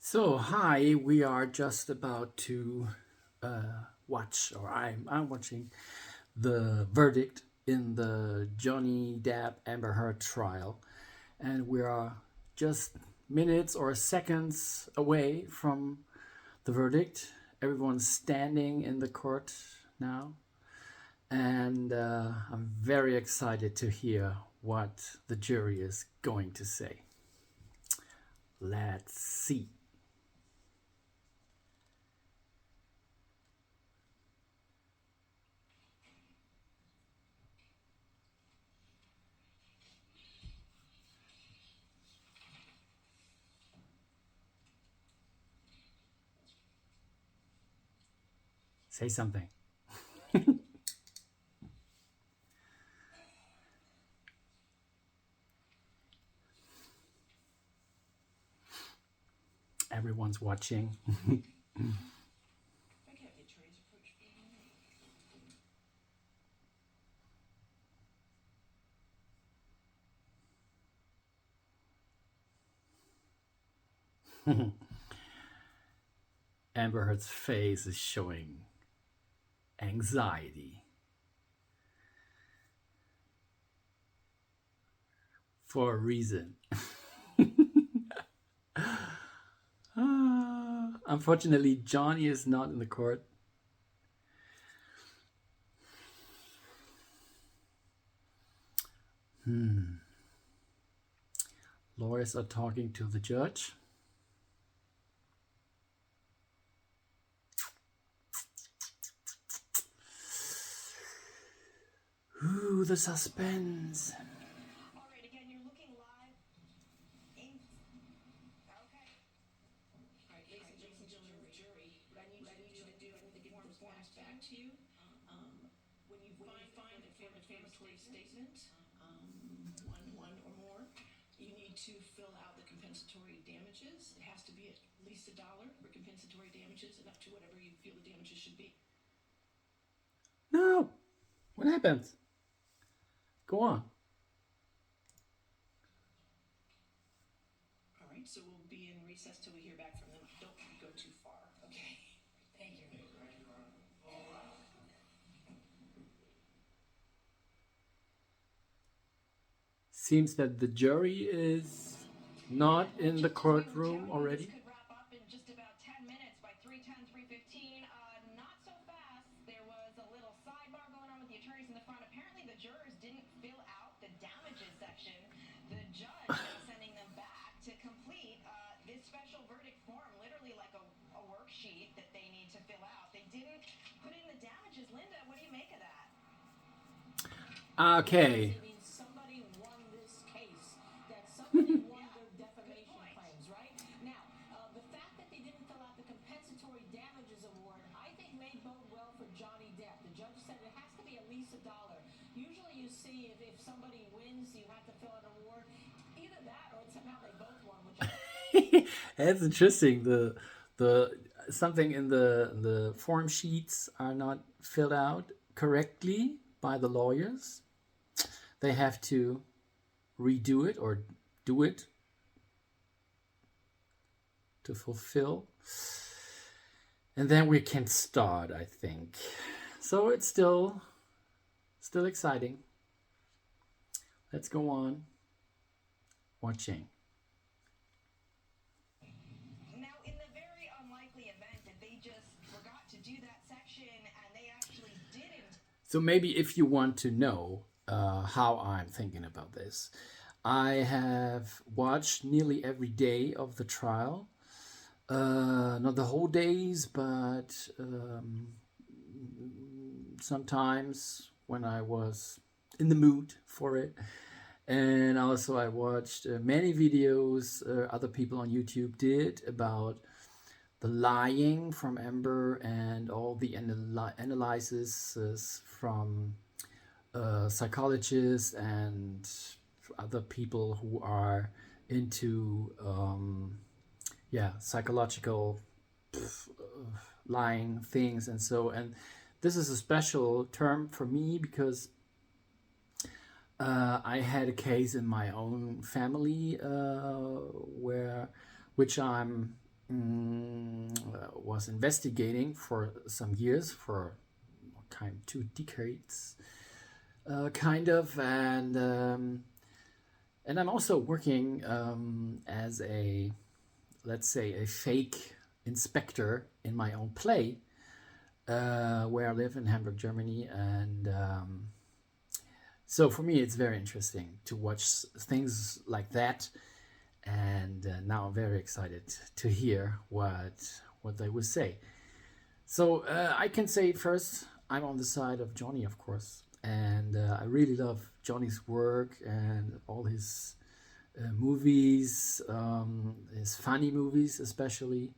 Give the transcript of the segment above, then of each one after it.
So, hi, we are just about to watch, or I'm watching the verdict in the Johnny Depp Amber Heard trial, and we are just minutes or seconds away from the verdict. Everyone's standing in the court now, and I'm very excited to hear what the jury is going to say. Let's see. Say something. Everyone's watching. Amber Heard's face is showing anxiety for a reason. Unfortunately, Johnny is not in the court. Lawyers are talking to the judge. Ooh, the suspense. All right, again, you're looking live. Okay. All right, ladies and gentlemen of the jury, what I need you to do, I need to get the forms back to you. When you find it for a defamatory statement, one or more, you need to fill out the compensatory damages. It has to be at least $1 for compensatory damages and up to whatever you feel the damages should be. No. What happens? Go on. All right, so we'll be in recess till we hear back from them. Don't go too far, okay? Thank you. Seems that the jury is not in the courtroom already. This could wrap up in just about 10 minutes by 3:10, 3:15. Not so fast. There was a little sidebar going on with the attorneys in the front. Apparently, the jurors didn't fill out the damages section. The judge now sending them back to complete this special verdict form, literally like a worksheet that they need to fill out. They didn't put in the damages. Linda, what do you make of that? Okay. It means somebody won this case, that somebody won their defamation claims, right? Now, the fact that they didn't fill out the compensatory damages award, I think may bode well for Johnny Depp. The judge said it has to be at least $1. Usually you see if somebody wins, you have to fill out an award. Either that or somehow they both won, which That's interesting. The something in the form sheets are not filled out correctly by the lawyers. They have to redo it or do it to fulfill. And then we can start, I think. So it's still exciting. Let's go on watching. Now, in the very unlikely event that they just forgot to do that section and they actually didn't. So maybe if you want to know how I'm thinking about this, I have watched nearly every day of the trial. Not the whole days, but sometimes when I was in the mood for it. And also I watched many videos other people on YouTube did about the lying from Amber and all the analyses from psychologists and other people who are into psychological lying things. And this is a special term for me because I had a case in my own family which I'm was investigating for some years, for kind 2 decades, kind of, and I'm also working as a, let's say, a fake inspector in my own play, where I live in Hamburg, Germany, and so for me it's very interesting to watch things like that, and now I'm very excited to hear what they would say. So I can say first, I'm on the side of Johnny, of course, and I really love Johnny's work and all his movies, his funny movies especially,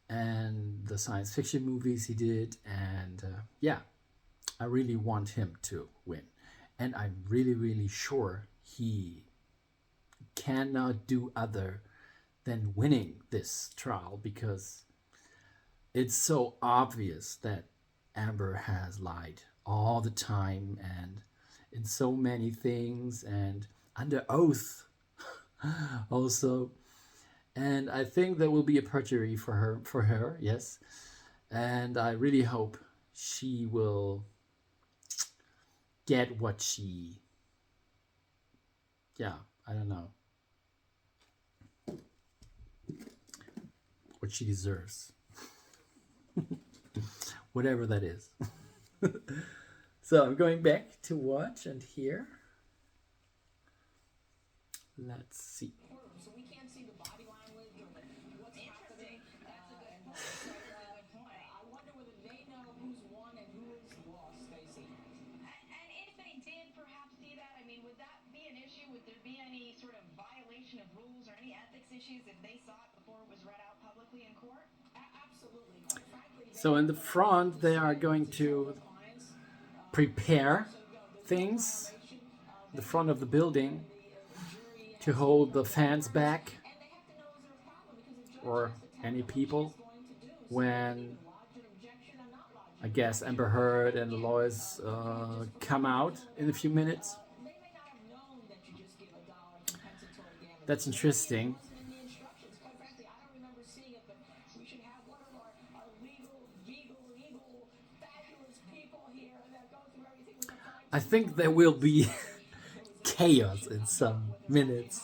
and the science fiction movies he did, and yeah, I really want him to win, and I'm really really sure he cannot do other than winning this trial because it's so obvious that Amber has lied all the time and in so many things and under oath also. And I think there will be a perjury for her, yes. And I really hope she will get what she, yeah, I don't know, what she deserves. Whatever that is. So I'm going back to watch and hear. Let's see. So we can't see the body language or what's happening. Interesting. That's a good And point. so, That's a good point. I wonder whether they know who's won and who is lost, Stacey. And if they did perhaps see that, I mean, would that be an issue? Would there be any sort of violation of rules or any ethics issues if they saw it before it was read out publicly in court? Absolutely. Quite frankly, So in the front, they are going to prepare things, the front of the building, to hold the fans back or any people when I guess Amber Heard and the lawyers come out in a few minutes. They may not have known that you just give $1 compensatory damages. That's interesting. It wasn't in the instructions. Quite frankly, I don't remember seeing it, but we should have one of our legal, fabulous people here that go through everything with the fine. I think there will be chaos in some minutes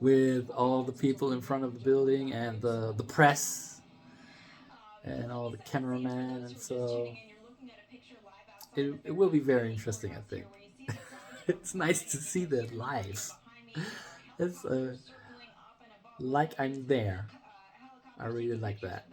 with all the people in front of the building and the press and all the cameramen, and so it will be very interesting, I think. It's nice to see that live. It's like I'm there. I really like that.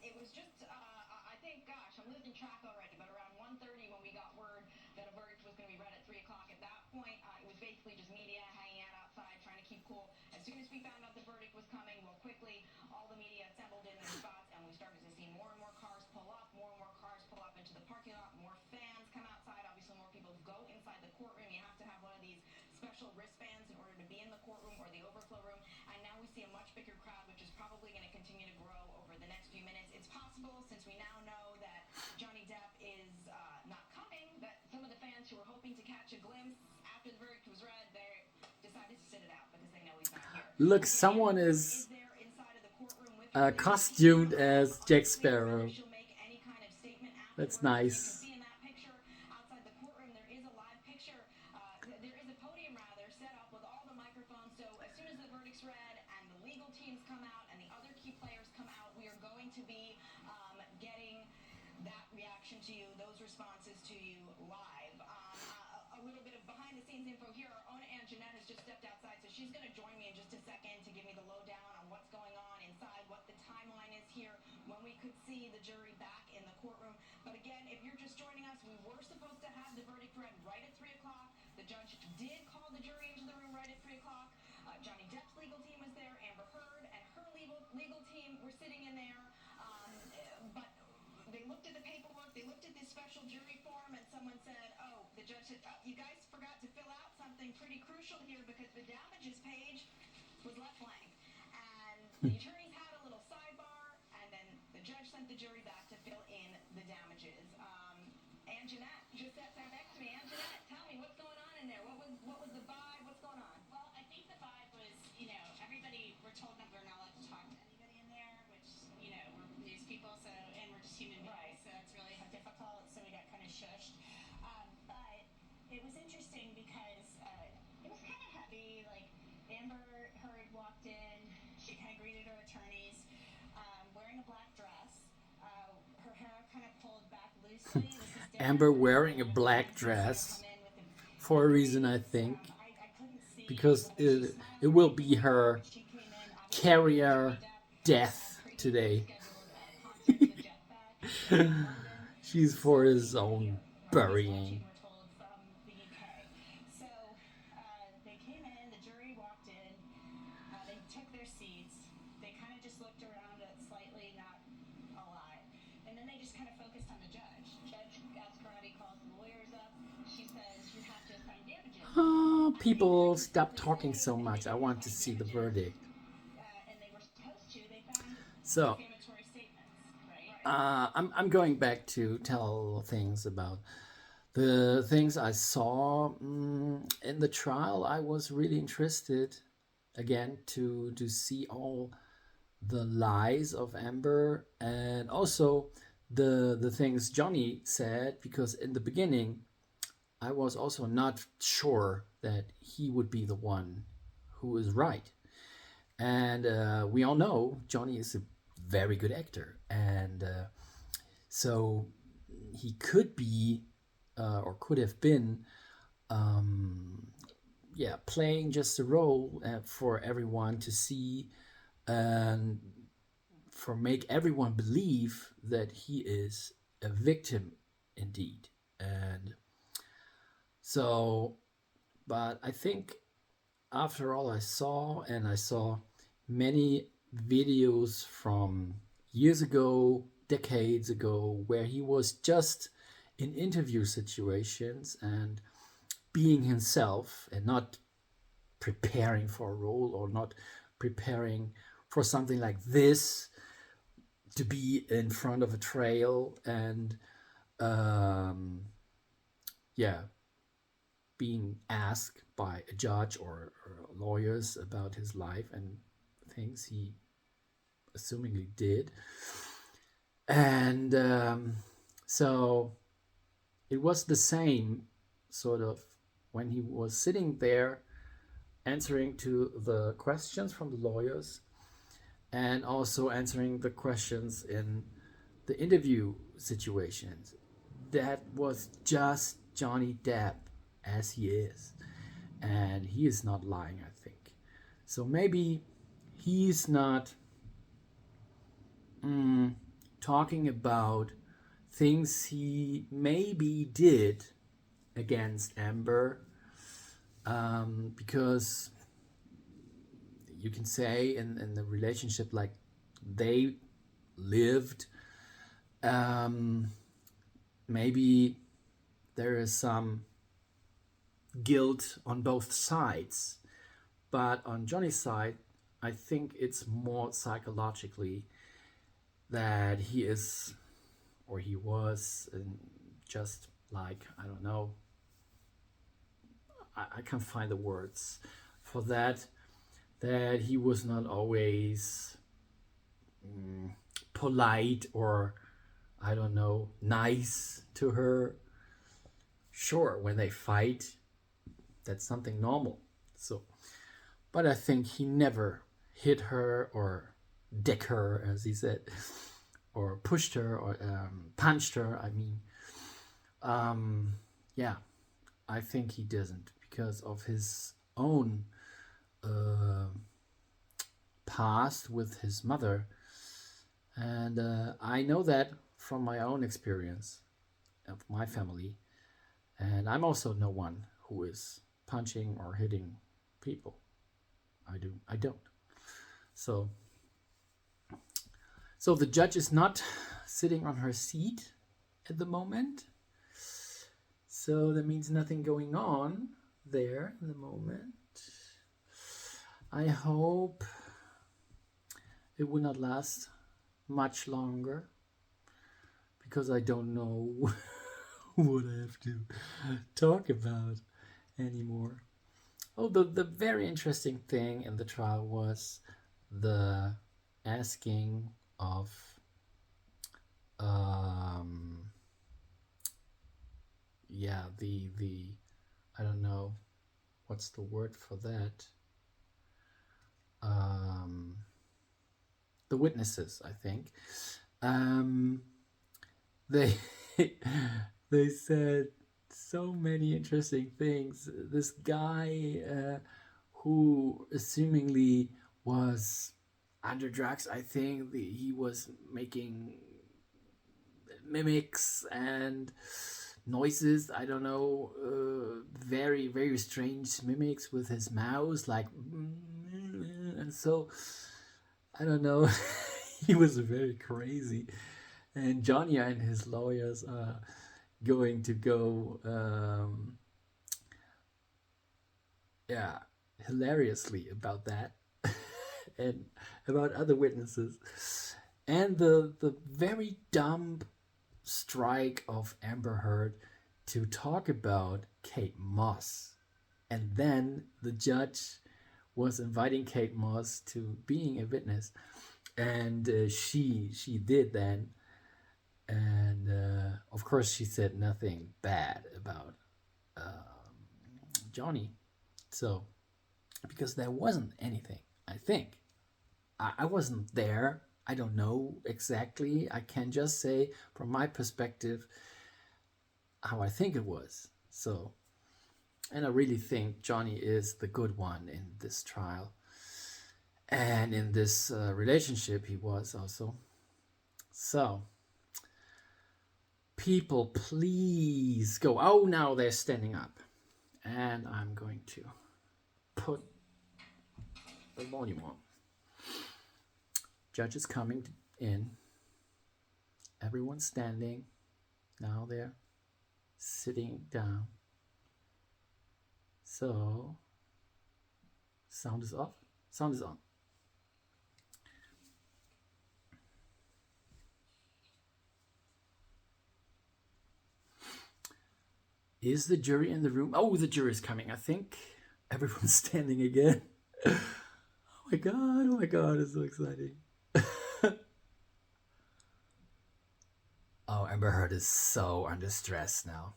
It was just, I think, gosh, I'm losing track already, but around 1:30 when we got word that a verdict was going to be read at 3 o'clock. At that point, it was basically just media hanging out outside, trying to keep cool. As soon as we found out the verdict was coming, well, quickly, all the media assembled in their spots, and we started to see more and more cars pull up, more and more cars pull up into the parking lot, more fans come outside, obviously more people go inside the courtroom. You have to have one of these special wristbands in order to be in the courtroom or the overflow room, and now we see a much bigger crowd, which is probably going to continue to grow over the next few minutes. It's possible, since we now know that Johnny Depp is not coming, that some of the fans who were hoping to catch a glimpse after the verdict was read, they decided to sit it out because they know he's not here. Look, someone is costumed as Jack Sparrow. That's nice. Set up with all the microphones. So as soon as the verdict's read and the legal teams come out and the other key players come out, we are going to be getting that reaction to you, those responses to you live. A little bit of behind the scenes info here. Our own Aunt Jeanette has just stepped outside, so she's going to join me in just a second to give me the lowdown on what's going on inside, what the timeline is here, when we could see the jury back in the courtroom. But again, if you're just joining us, we were supposed to have the verdict read right at 3 o'clock. The judge did call the jury into the room right at 3 o'clock. Johnny Depp's legal team was there. Amber Heard and her legal team were sitting in there. But they looked at the paperwork, they looked at this special jury form, and someone said, oh, the judge said, oh, you guys forgot to fill out something pretty crucial here because the damages page was left blank. And the attorneys had a little sidebar, and then the judge sent the jury back to fill in the damages. Aunt Jeanette just sat down next to me. Aunt Jeanette, tell me, what's going on in there? What was the vibe? What's going on? Well, I think the vibe was, everybody, we're told that we're not allowed to talk to anybody shushed. But it was interesting because it was kind of heavy. Like Amber Heard walked in, she kind of greeted her attorneys, wearing a black dress. Her hair kind of pulled back loosely. This is different Amber from how wearing a a lot of the black times we see her dress come in with for a the reason, I braids. think, I couldn't see because whether she's it smiling or will anything be like that, her but she came in. Obviously, Johnny carrier Depp had death previously today. scheduled a concert with Jeff Beck in London. She's So for his here, own or he's watching, burying. we're told, from the UK. So they came in, the jury walked in, they took their seats. They kind of just looked around it slightly, not a lot. And then they just kind of focused on the judge. Judge Ascarati calls the lawyers up. She says, you have to assign damages. Oh, I think people, pretty stop simply talking say so that they much. I didn't want to assign see the damages, verdict. and they were supposed to. They found So, defamatory statements, right? I'm going back to tell things about the things I saw in the trial. I was really interested again to see all the lies of Amber, and also the things Johnny said, because in the beginning I was also not sure that he would be the one who is right. And we all know Johnny is a very good actor, and so he could be or could have been playing just a role for everyone to see, and for make everyone believe that he is a victim indeed. And so, but I think after all I saw, and I saw many videos from years ago, decades ago, where he was just in interview situations and being himself and not preparing for a role, or not preparing for something like this, to be in front of a trail and yeah, being asked by a judge or lawyers about his life and things he assumingly did. And so it was the same sort of when he was sitting there answering to the questions from the lawyers, and also answering the questions in the interview situations. That was just Johnny Depp as he is. And he is not lying, I think. So maybe he's not talking about things he maybe did against Amber, because you can say in the relationship, like, they lived, maybe there is some guilt on both sides. But on Johnny's side, I think it's more psychologically that he is, or he was, just like, I don't know, I can't find the words for that, that he was not always polite, or I don't know, nice to her. Sure, when they fight, that's something normal. So, but I think he never hit her or dick her, as he said, or pushed her, or punched her. I mean, yeah, I think he doesn't, because of his own past with his mother. And I know that from my own experience of my family. And I'm also no one who is punching or hitting people. I don't. So the judge is not sitting on her seat at the moment. So that means nothing going on there at the moment. I hope it will not last much longer, because I don't know what I have to talk about anymore. Oh, the very interesting thing in the trial was the asking of yeah, the I don't know what's the word for that. Um, the witnesses, I think. Um, they they said so many interesting things. This guy who assumingly was under drugs, I think he was making mimics and noises. I don't know, very very strange mimics with his mouth, like, and so I don't know. He was very crazy, and Johnny and his lawyers are going to go, yeah, hilariously about that, and about other witnesses, and the very dumb strike of Amber Heard to talk about Kate Moss. And then the judge was inviting Kate Moss to being a witness, and she did then, and of course she said nothing bad about Johnny. So because there wasn't anything, I think I wasn't there. I don't know exactly. I can just say from my perspective how I think it was. So, and I really think Johnny is the good one in this trial. And in this relationship, he was also. So, people, please go. Oh, now they're standing up. And I'm going to put the volume on. Judge is coming in. Everyone's standing. Now they're sitting down. So, sound is off. Sound is on. Is the jury in the room? Oh, the jury is coming, I think. Everyone's standing again. Oh my god, it's so exciting. Oh, Amber Heard is so under stress now.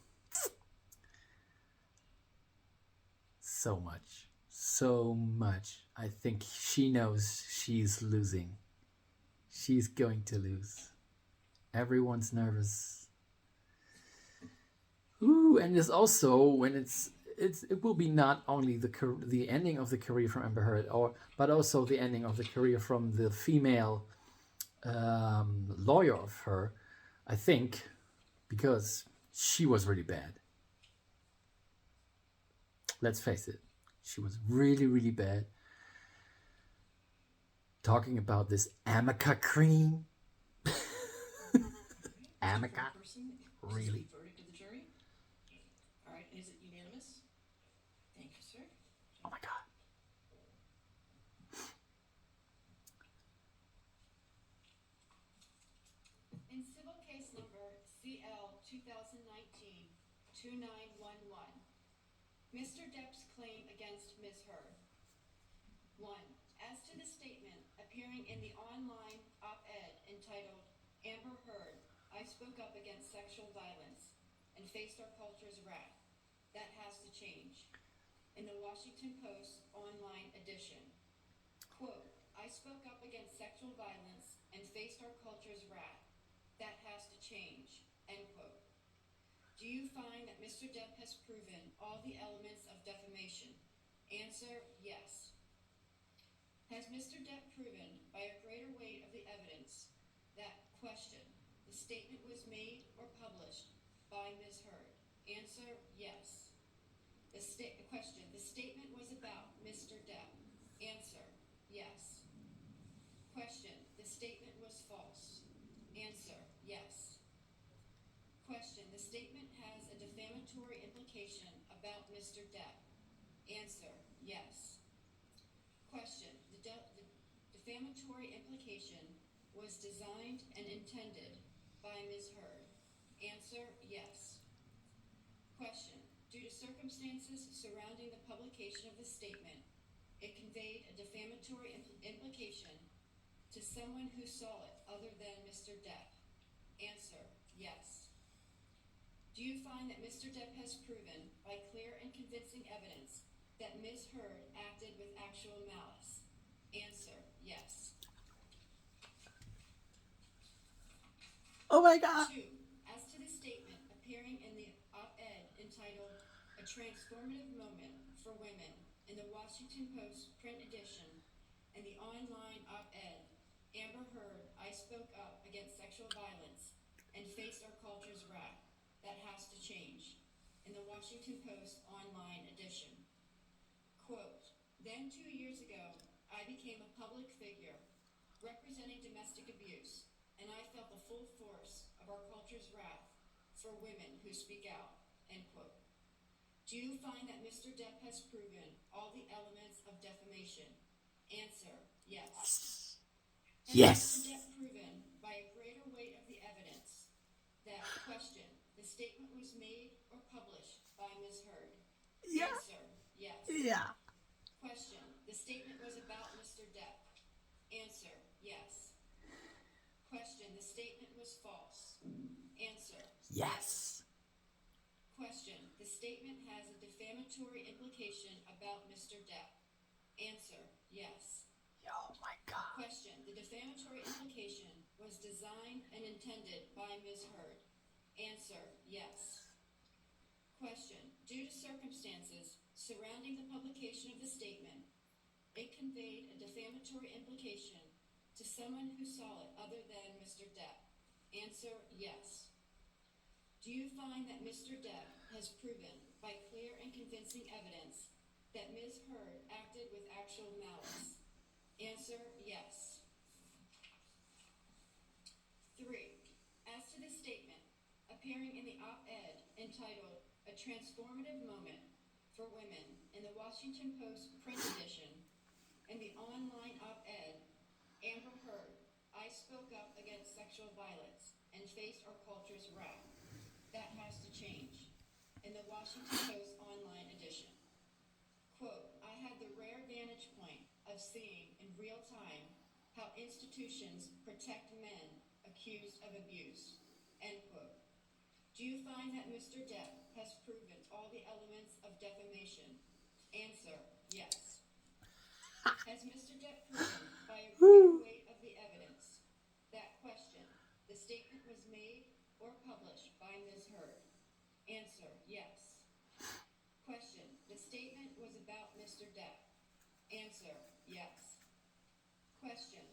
So much. So much. I think she knows she's losing. She's going to lose. Everyone's nervous. Ooh, and it's also when it will be not only the ending of the career from Amber Heard, but also the ending of the career from the female lawyer of her, I think, because she was really bad. Let's face it, she was really really bad. Talking about this Amica cream. Amica, really? Verdict of the jury? All right, and is it unanimous? Thank you, sir. Oh my god. In civil case number CL 2019-2911, Mr. Depp's claim against Ms. Heard. 1. As to the statement appearing in the online op-ed entitled Amber Heard, I spoke up against sexual violence and faced our culture's wrath. That has to change. In the Washington Post online edition, quote, I spoke up against sexual violence and faced our culture's wrath. That has to change, end quote. Do you find that Mr. Depp has proven all the elements of defamation? Answer, yes. Has Mr. Depp proven, by a greater weight of the evidence, that question, the statement was made or published by Ms. Heard? Answer, yes. Question, the statement was about Mr. Depp. Answer, yes. Question, the statement was false. Answer, yes. Question, the statement has a defamatory implication about Mr. Depp. Answer, yes. Question, the defamatory implication was designed and intended by Ms. Heard. Answer, yes. Question, due to circumstances surrounding the publication of the statement, it conveyed a defamatory implication to someone who saw it other than Mr. Depp. Answer, yes. Do you find that Mr. Depp has proven, by clear and convincing evidence, that Ms. Heard acted with actual malice? Answer, yes. Oh my god. 2. As to the statement appearing in the op-ed entitled A Transformative Moment for Women in the Washington Post print edition and the online op-ed, Amber Heard, I spoke up against sexual violence and faced our culture's wrath. That has to change. In the Washington Post online edition. Quote, then 2 years ago, I became a public figure representing domestic abuse, and I felt the full force of our culture's wrath for women who speak out, end quote. Do you find that Mr. Depp has proven all the elements of defamation? Answer, yes. Has Mr. Yes. Depp proven by a greater weight of the evidence that question, the statement was made or published by Ms. Heard? Yeah. Answer, yes. Yeah. Question, the statement was about Mr. Depp? Answer, yes. Question, the statement was false? Answer, yes. Yes. Question, the statement has a defamatory implication about Mr. Depp? Answer, yes. Oh my god. Question, the defamatory implication was designed and intended by Ms. Heard? Answer, yes. Question, due to circumstances surrounding the publication of the statement, it conveyed a defamatory implication to someone who saw it other than Mr. Depp? Answer, yes. Do you find that Mr. Depp has proven, by clear and convincing evidence, that Ms. Heard acted with actual malice? Answer, yes. 3. As to the statement appearing in the op-ed entitled A Transformative Moment for Women in the Washington Post print edition and the online op-ed, Amber Heard, I spoke up against sexual violence and faced our culture's wrath. That has to change. In the Washington Post online edition. Quote, I had the rare vantage point of seeing in real time how institutions protect men accused of abuse. End quote. Do you find that Mr. Depp has proven all the elements of defamation? Answer, yes. Has Mr. Depp proven by a greater weight of the evidence that question, the statement was made or published by Ms. Heard? Answer, yes. Question, the statement was about Mr. Depp? Answer, yes. Question,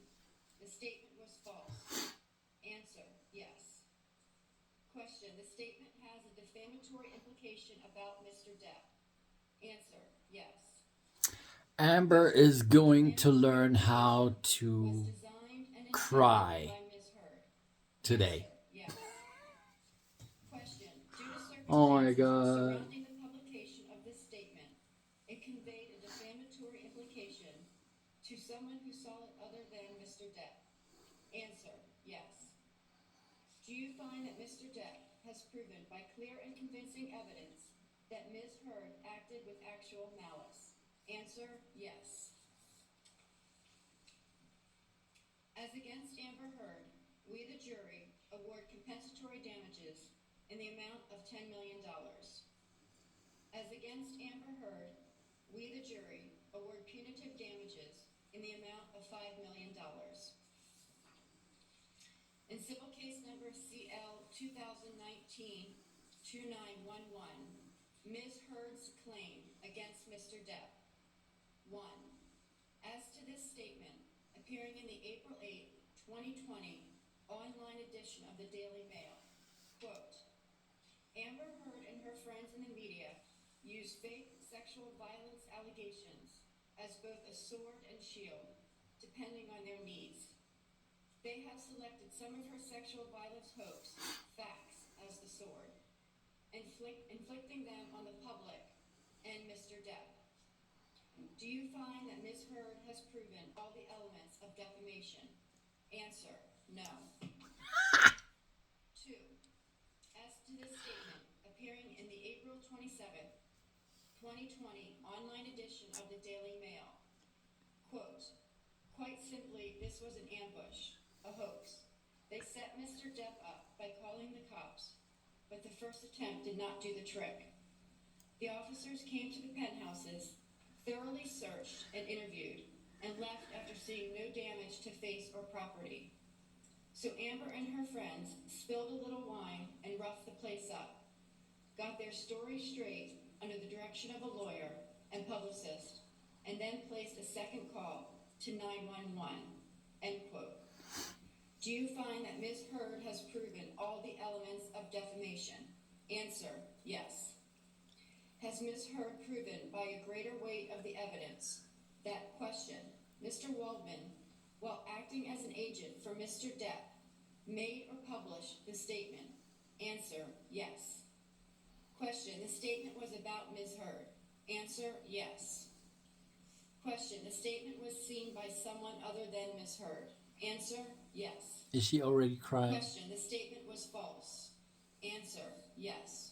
the statement was false? Answer, yes. Question, the statement has a defamatory implication about Mr. Depp? Answer, yes. Amber is going to learn how to cry today. Yes. Question, due to Oh my circumstances god. surrounding the publication of this statement, it conveyed a defamatory implication to someone who saw it other than Mr. Depp? Answer, yes. Do you find that Mr. Depp has proven by clear and convincing evidence that Ms. Heard acted with actual malice? Answer, yes. As against Amber Heard, we the jury award compensatory damages in the amount of $10 million. As against Amber Heard, we the jury award punitive damages in the amount of $5 million. In civil case number CL 2019-2911, Ms. Heard's claim against Mr. Depp. 1. As to this statement, appearing in the April 8, 2020 online edition of the Daily Mail, quote, Amber Heard and her friends in the media use fake sexual violence allegations as both a sword and shield, depending on their needs. They have selected some of her sexual violence hoax, facts, as the sword, inflicting them on the public and Mr. Depp. Do you find that Ms. Heard has proven all the elements of defamation? Answer, no. 2. As to this statement, appearing in the April 27th, 2020 online edition of the Daily Mail, quote, quite simply, this was an ambush, a hoax. They set Mr. Depp up by calling the cops. but the first attempt did not do the trick. The officers came to the penthouses, thoroughly searched and interviewed, and left after seeing no damage to face or property. So Amber and her friends spilled a little wine and roughed the place up, got their story straight under the direction of a lawyer and publicist, and then placed a second call to 911, end quote. Do you find that Ms. Heard has proven all the elements of defamation? Answer, yes. Has Ms. Heard proven by a greater weight of the evidence that question, Mr. Waldman, while acting as an agent for Mr. Depp, made or published the statement? Answer, yes. Question, the statement was about Ms. Heard. Answer, yes. Question, the statement was seen by someone other than Ms. Heard. Answer, yes. Is she already crying? Question, the statement was false. Answer, yes.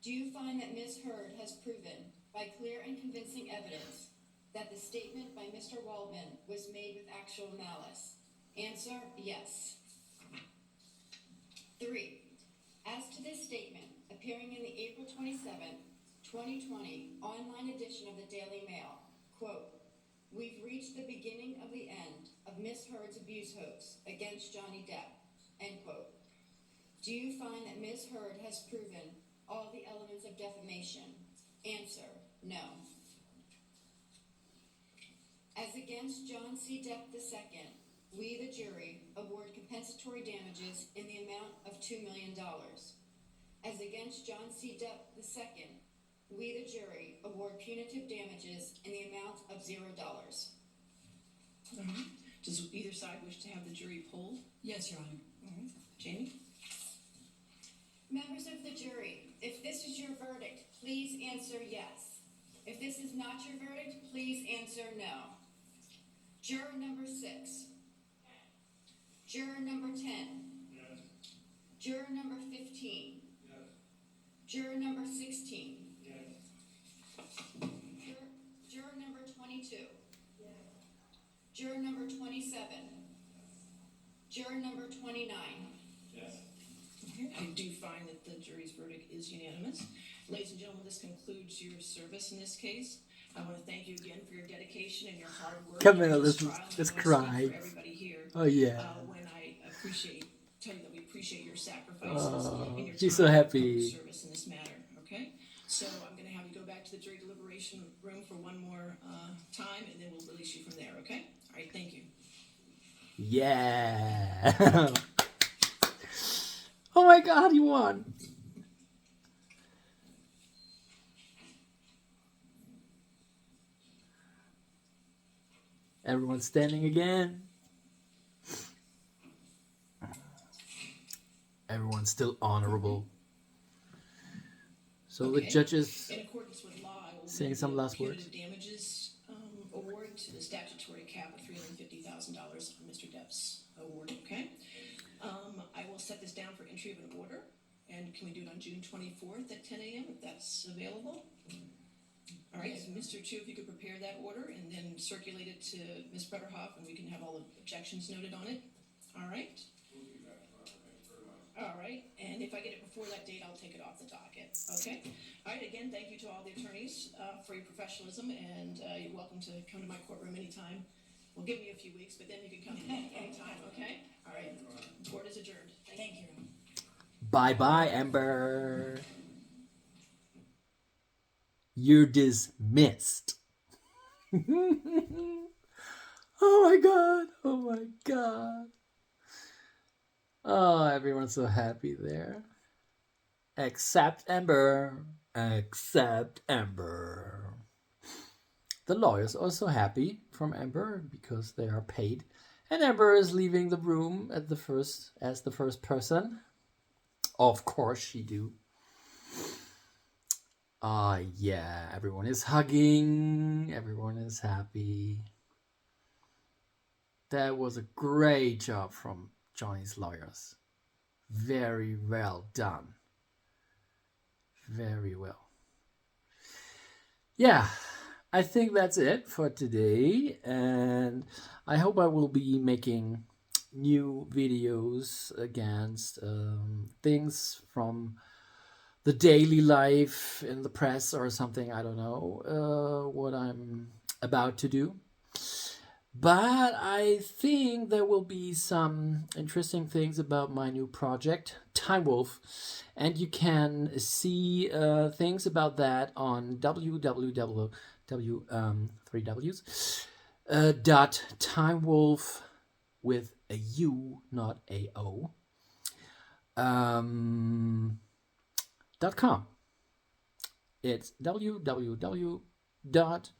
Do you find that Ms. Heard has proven, by clear and convincing evidence, that the statement by Mr. Waldman was made with actual malice? Answer, yes. 3. As to this statement, appearing in the April 27, 2020 online edition of the Daily Mail, quote, "We've reached the beginning of the end of Ms. Heard's abuse hoax against Johnny Depp," end quote. Do you find that Ms. Heard has proven all the elements of defamation? Answer, no. As against John C. Depp II, we, the jury, award compensatory damages in the amount of $2 million. As against John C. Depp II, we, the jury, award punitive damages in the amount of $0. Does either side wish to have the jury polled? Yes, Your Honor. Jamie? Members of the jury, if this is your verdict, please answer yes. If this is not your verdict, please answer no. Juror number 6. Juror number 10. Yes. Juror number 15. Yes. Juror number 16. Yes. Juror number 22. Juror number 27. Juror number 29. Yes. Okay, I do find that the jury's verdict is unanimous. Ladies and gentlemen, this concludes your service in this case. I want to thank you again for your dedication and your hard work. Come in on, this let's trial. let's And I wanna cry. speak for everybody here. Oh yeah. When I tell you that we appreciate your sacrifices and your She's so time and happy. service in this matter. Okay, so I'm going to have you go back to the jury deliberation room for one more time, and then we'll release you from there. Okay? All right. Thank you. Yeah. Oh my God, you won. Everyone's standing again. Everyone's still honorable. So the Okay. judges In accordance with law, I will saying give some the last words. punitive damages award to the statutory cap of $350,000 on Mr. Depp's award. Okay. I will set this down for entry of an order, and can we do it on June 24th at 10 a.m. if that's available? All right, Yes. Mr. Chu, if you could prepare that order and then circulate it to Ms. Bretterhoff, and we can have all the objections noted on it. All right. All right, and if I get it before that date, I'll take it off the docket. Okay. All right. Again, thank you to all the attorneys for your professionalism, and you're welcome to come to my courtroom anytime. Well, give me a few weeks, but then you can come anytime. Okay. All right. Court is adjourned. Thank you. Bye bye, Amber. You're dismissed. Oh my God. Oh my God. Oh, everyone's so happy there. Except Amber. Except Amber. The lawyers are also happy from Amber because they are paid. And Amber is leaving the room as the first person. Of course she do. Yeah, everyone is hugging. Everyone is happy. That was a great job from Johnny's lawyers. Very well done. Very well. Yeah, I think that's it for today. And I hope I will be making new videos against things from the daily life in the press or something. I don't know what I'm about to do. But I think there will be some interesting things about my new project, Time Wolf, and you can see things about that on www, three W's, dot timewolf with a U, not a O, .com. It's www dot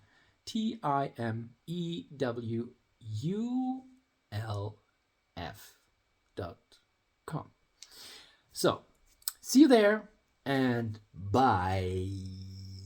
timewulf.com. So, see you there and bye.